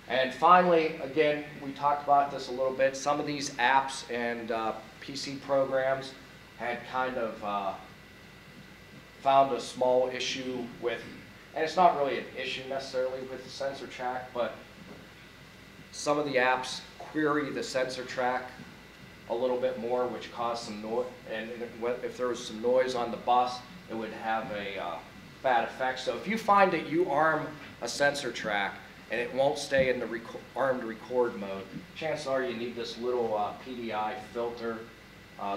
And finally, again, we talked about this a little bit. Some of these apps and PC programs had kind of found a small issue with, and it's not really an issue necessarily with the sensor track, but some of the apps query the sensor track a little bit more, which caused some noise. And if there was some noise on the bus, it would have a bad effect. So if you find that you arm a sensor track and it won't stay in the armed record mode, chances are you need this little PDI filter.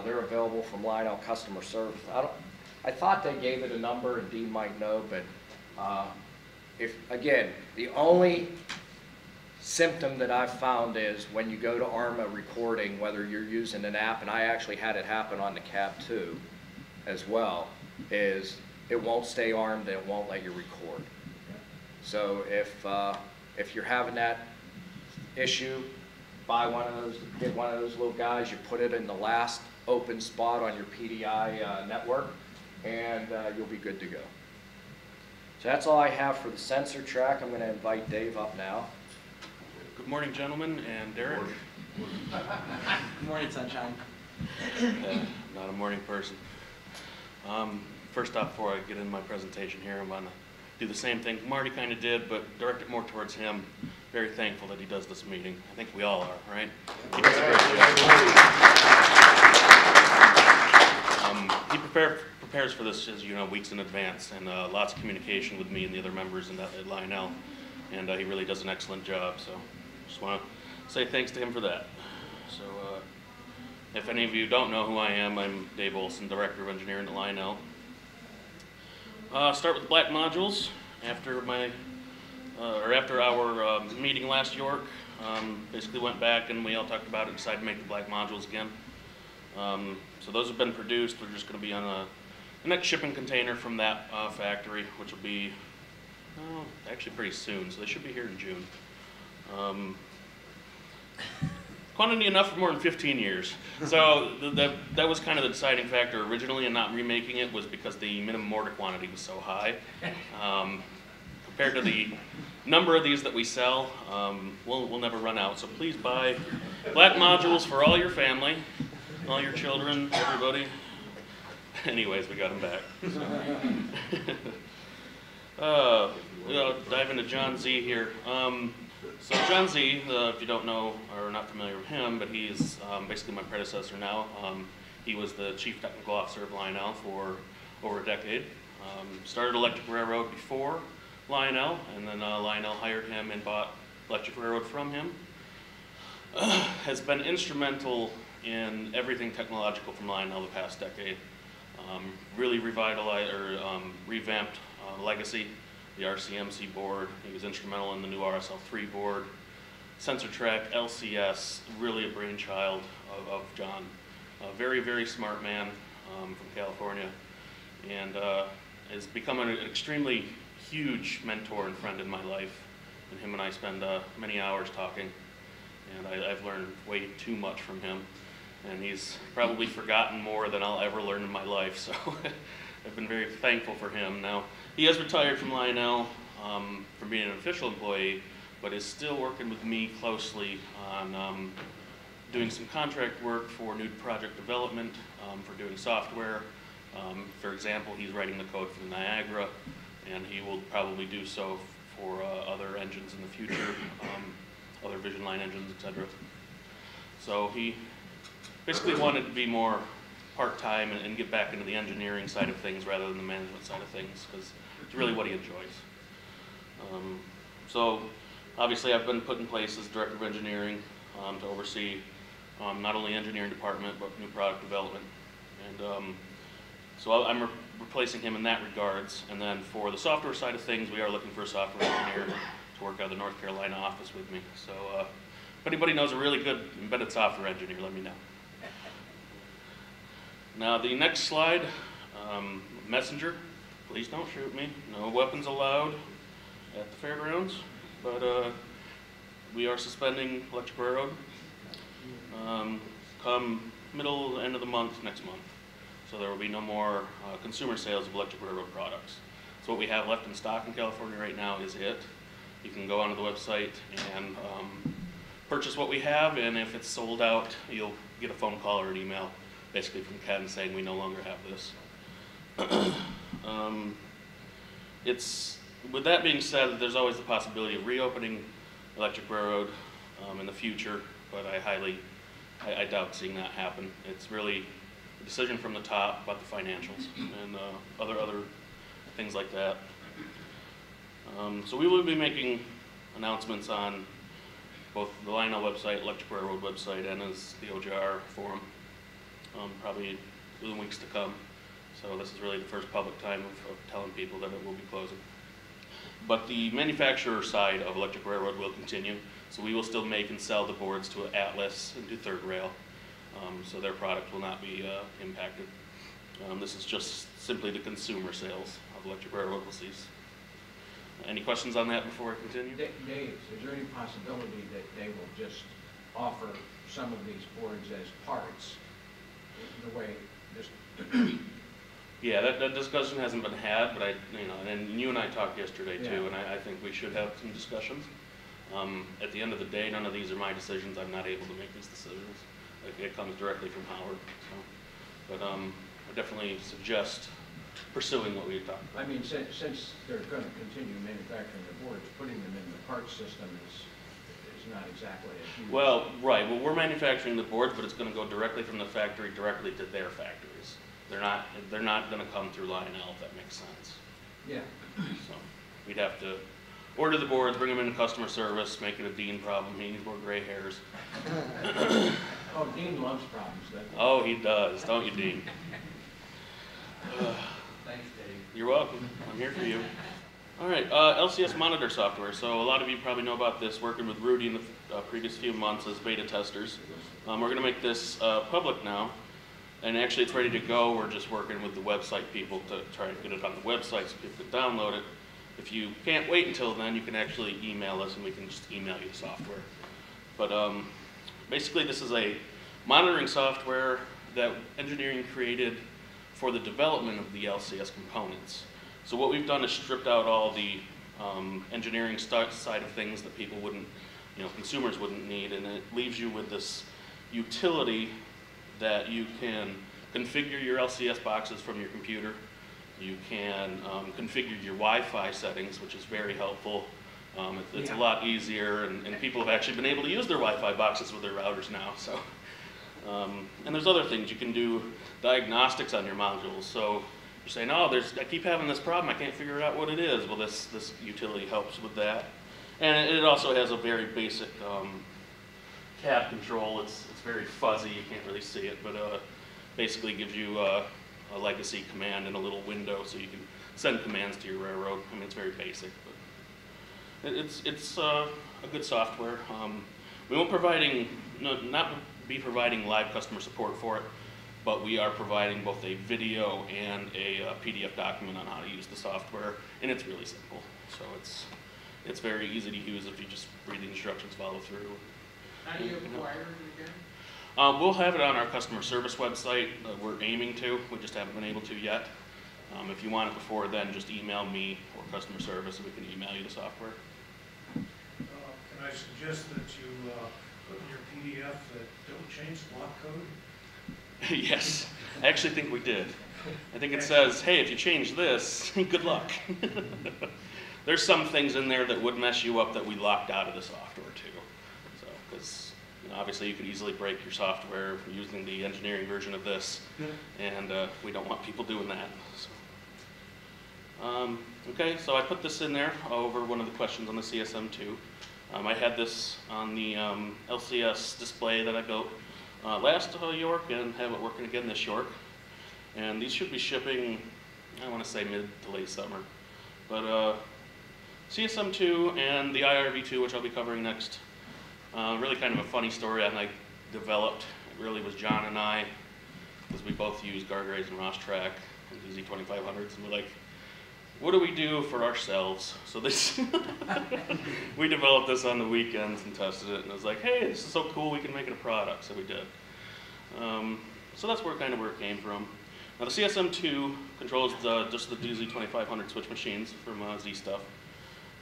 They're available from Lionel customer service. I thought they gave it a number, and Dean might know, but again, the only symptom that I've found is when you go to arm a recording, whether you're using an app, and I actually had it happen on the cab too, as well, is it won't stay armed and it won't let you record. So if you're having that issue, buy one of those, get one of those little guys, you put it in the last open spot on your PDI network, and you'll be good to go. So that's all I have for the sensor track. I'm going to invite Dave up now. Good morning, gentlemen, and Derek. Good morning, sunshine. Not a morning person. First off, before I get into my presentation here, I'm going to do the same thing Marty kind of did, but direct it more towards him. Very thankful that he does this meeting. I think we all are, right? He does a great job. He prepares for this, as you know, weeks in advance, and lots of communication with me and the other members at Lionel, and he really does an excellent job. So just want to say thanks to him for that. So if any of you don't know who I am, I'm Dave Olson, Director of Engineering at Lionel. Start with black modules. After our meeting last York, basically went back and we all talked about it, decided to make the black modules again. So those have been produced. They're just going to be on the next shipping container from that factory, which will be actually pretty soon. So they should be here in June. Quantity enough for more than 15 years. So that was kind of the deciding factor originally in not remaking it, was because the minimum order quantity was so high. Compared to the number of these that we sell, we'll never run out. So please buy black modules for all your family, all your children, everybody. Anyways, we got them back. We'll dive into Jon Z here. So Jon Z, if you don't know or are not familiar with him, but he's basically my predecessor now. He was the Chief Technical Officer of Lionel for over a decade. Started Electric Railroad before Lionel, and then Lionel hired him and bought Electric Railroad from him. Has been instrumental in everything technological from Lionel the past decade. Really revitalized or revamped Legacy, the RCMC board. He was instrumental in the new RSL3 board. Sensor track, LCS, really a brainchild of Jon. A very, very smart man from California, and has become an extremely huge mentor and friend in my life. And him and I spend many hours talking, and I've learned way too much from him. And he's probably forgotten more than I'll ever learn in my life, so I've been very thankful for him. Now, he has retired from Lionel from being an official employee, but is still working with me closely on doing some contract work for new project development, for doing software. For example, he's writing the code for the Niagara, and he will probably do so for other engines in the future, other Vision Line engines, etc. So he basically wanted to be more part-time and get back into the engineering side of things rather than the management side of things, because it's really what he enjoys. So obviously I've been put in place as Director of Engineering to oversee not only engineering department, but new product development. And so I'm replacing him in that regards. And then for the software side of things, we are looking for a software engineer to work out of the North Carolina office with me. So if anybody knows a really good embedded software engineer, let me know. Now the next slide, messenger. Please don't shoot me. No weapons allowed at the fairgrounds. But we are suspending Electric Railroad come end of the month next month. So there will be no more consumer sales of Electric Railroad products. So what we have left in stock in California right now is it. You can go onto the website and purchase what we have, and if it's sold out, you'll get a phone call or an email basically from Ken saying we no longer have this. With that being said, there's always the possibility of reopening Electric Railroad in the future, but I doubt seeing that happen. It's really a decision from the top about the financials and other things like that. So we will be making announcements on both the Lionel website, Electric Railroad website, and as the OJR forum, probably in the weeks to come. So this is really the first public time of telling people that it will be closing. But the manufacturer side of Electric Railroad will continue. So we will still make and sell the boards to Atlas and to Third Rail. So their product will not be impacted. This is just simply the consumer sales of Electric Railroad will cease. Any questions on that before I continue? Dave, is there any possibility that they will just offer some of these boards as parts, the way this? Yeah, that discussion hasn't been had, but and you and I talked yesterday too, and I think we should have some discussions. At the end of the day, none of these are my decisions. I'm not able to make these decisions. It comes directly from Howard. So. But I definitely suggest pursuing what we had talked about. I mean, since they're going to continue manufacturing the boards, putting them in the parts system is not exactly a huge... Well, right. Well, we're manufacturing the boards, but it's going to go directly from the factory directly to their factories. They're not going to come through Lionel, if that makes sense. Yeah. So we'd have to order the boards, bring them into customer service, make it a Dean problem. He needs more gray hairs. Oh, Dean loves problems, doesn't he? Oh, he does. Don't you, Dean? Thanks, Dave. You're welcome. I'm here for you. All right, LCS monitor software. So a lot of you probably know about this, working with Rudy in the previous few months as beta testers. We're going to make this public now. And actually it's ready to go. We're just working with the website people to try to get it on the website so people can download it. If you can't wait until then, you can actually email us and we can just email you the software. But basically this is a monitoring software that engineering created for the development of the LCS components. So what we've done is stripped out all the engineering side of things that people wouldn't, consumers wouldn't need, and it leaves you with this utility that you can configure your LCS boxes from your computer. You can configure your Wi-Fi settings, which is very helpful. It's a lot easier, and people have actually been able to use their Wi-Fi boxes with their routers now. So, and there's other things. You can do diagnostics on your modules. So you're saying, oh, I keep having this problem. I can't figure out what it is. Well, this utility helps with that. And it also has a very basic cab control. It's very fuzzy. You can't really see it, but basically gives you a legacy command in a little window so you can send commands to your railroad. I mean, it's very basic, but it's a good software. We won't not be providing live customer support for it, but we are providing both a video and a PDF document on how to use the software, and it's really simple. So it's very easy to use if you just read the instructions, follow through. How do you acquire it again? We'll have it on our customer service website. We're aiming to. We just haven't been able to yet. If you want it before then, just email me or customer service and we can email you the software. Can I suggest that you put in your PDF that don't change the block code? Yes, I actually think we did. I think it says, hey, if you change this, good luck. There's some things in there that would mess you up that we locked out of the software too. So, because obviously you could easily break your software using the engineering version of this, and we don't want people doing that. So. Okay, so I put this in there over one of the questions on the CSM2. I had this on the LCS display that I built last York and have it working again this York. And these should be shipping, I want to say mid to late summer. But CSM2 and the IRV2, which I'll be covering next, really kind of a funny story I developed. It really was John and I, because we both use guardrays and Ross Track and DZ2500s, and we're like, what do we do for ourselves? So this, we developed this on the weekends and tested it, and it was like, hey, this is so cool, we can make it a product, so we did. So that's where it came from. Now the CSM2 controls just the DZ2500 switch machines from Z stuff.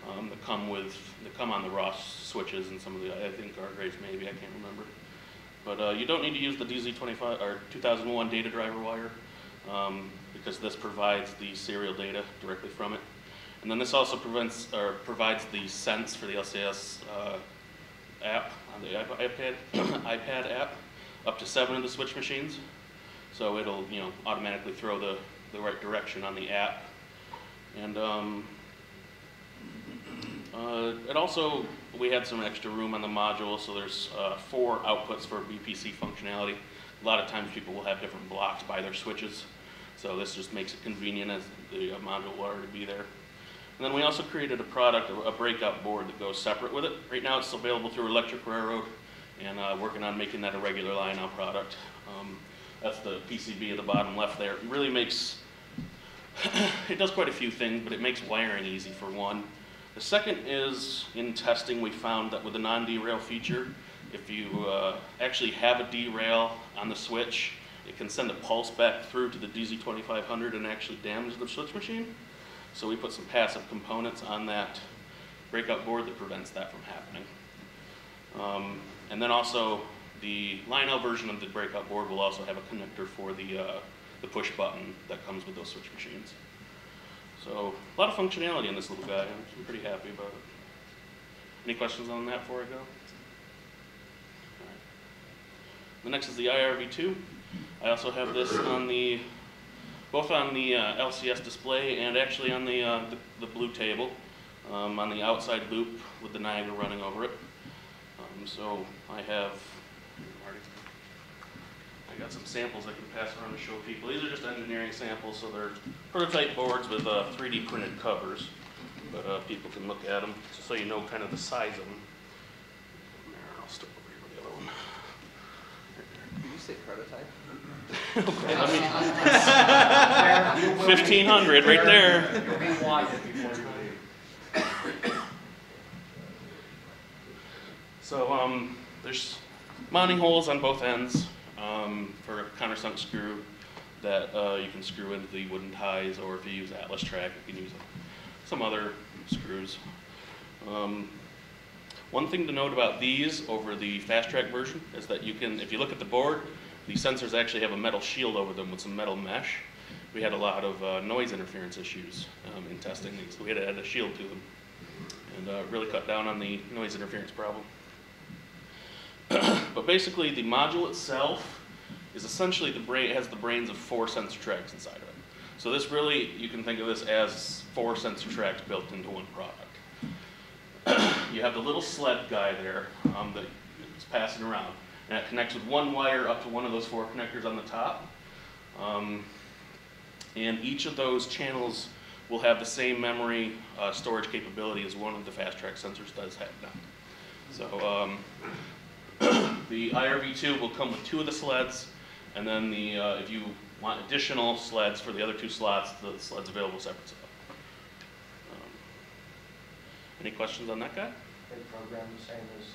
That come on the Ross switches and some of the, I think, guardrays maybe, I can't remember. But you don't need to use the DZ25 or 2001 data driver wire because this provides the serial data directly from it. And then this also provides the sense for the LCS app on the iPad app up to 7 of the switch machines. So it'll automatically throw the right direction on the app. And it also, we had some extra room on the module, so there's 4 outputs for BPC functionality. A lot of times people will have different blocks by their switches, so this just makes it convenient as the module will already be there. And then we also created a product, a breakout board that goes separate with it. Right now it's available through Electric Railroad, and working on making that a regular Lionel product. That's the PCB at the bottom left there. It really makes, it does quite a few things, but it makes wiring easy for one. The second is, in testing, we found that with the non-derail feature, if you actually have a derail on the switch, it can send a pulse back through to the DZ2500 and actually damage the switch machine. So we put some passive components on that breakout board that prevents that from happening. And then also, the Lionel version of the breakout board will also have a connector for the push button that comes with those switch machines. So, a lot of functionality in this little guy. I'm pretty happy about it. Any questions on that before I go? All right. The next is the IRV2. I also have this on both on the LCS display and actually on the blue table, on the outside loop with the Niagara running over it. So I got some samples I can pass around to show people. These are just engineering samples, so they're prototype boards with 3D printed covers, but people can look at them just so you know kind of the size of them. I'll start over here with the other one. Did you say prototype? Okay, let me. 1,500 right there. You'll be watching before you leave. So there's mounting holes on both ends for a countersunk screw that you can screw into the wooden ties, or if you use Atlas Track, you can use some other screws. One thing to note about these over the Fast Track version is that you can, if you look at the board, the sensors actually have a metal shield over them with some metal mesh. We had a lot of noise interference issues in testing these, so we had to add a shield to them, and really cut down on the noise interference problem. But basically, the module itself is essentially has the brains of 4 sensor tracks inside of it. So this really, you can think of this as 4 sensor tracks built into one product. You have the little sled guy there that is passing around, and it connects with one wire up to one of those 4 connectors on the top. And each of those channels will have the same memory storage capability as one of the Fast Track sensors does have now. So the IRV2 will come with 2 of the sleds, and then if you want additional sleds for the other 2 slots, the sled's available separate. Any questions on that guy? They program the same as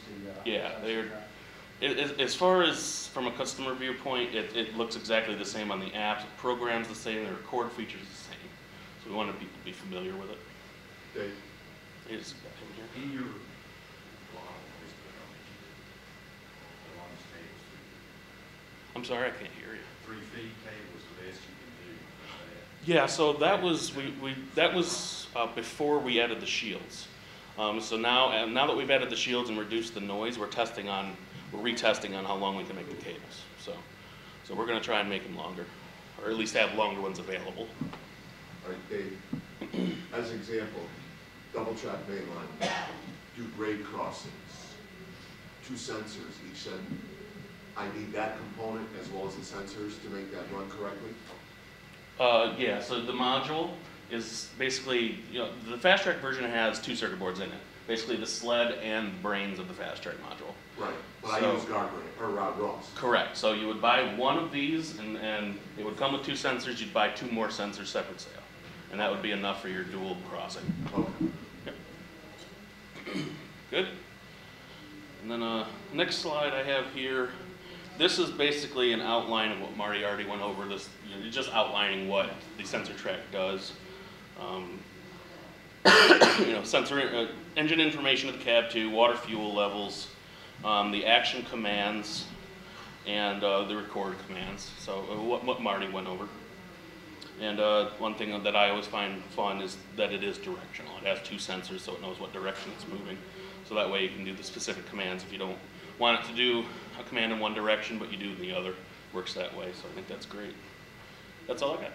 the... Yeah, as far as from a customer viewpoint, it looks exactly the same on the apps. It programs the same, the record features the same. So we wanted people to be familiar with it. Dave, Here's the guy in here. in your I'm sorry, I can't hear you. 3 feet cable is the best you can do. Yeah, so that was before we added the shields. So now that we've added the shields and reduced the noise, we're retesting on how long we can make the cables. So we're going to try and make them longer, or at least have longer ones available. all right, Dave, as an example, double track mainline. do grade crossings, 2 sensors each send. I need that component as well as the sensors to make that run correctly? Yeah, so the module is basically, the Fast Track version has 2 circuit boards in it. Basically the sled and the brains of the Fast Track module. Right, but So- I use guardrail, or Ross. Correct. So you would buy one of these, and it would come with 2 sensors. You'd buy 2 more sensors separate sale, and that would be enough for your dual crossing. Okay. Yep. Good. And then next slide I have here. This is basically an outline of what Marty already went over. This, just outlining what the sensor track does. Sensor engine information of the cab 2, water fuel levels, the action commands, and the record commands. So what Marty went over. And one thing that I always find fun is that it is directional. It has 2 sensors, so it knows what direction it's moving. So that way you can do the specific commands if you don't want it to do a command in one direction, but you do in the other. Works that way, so I think that's great. That's all I got.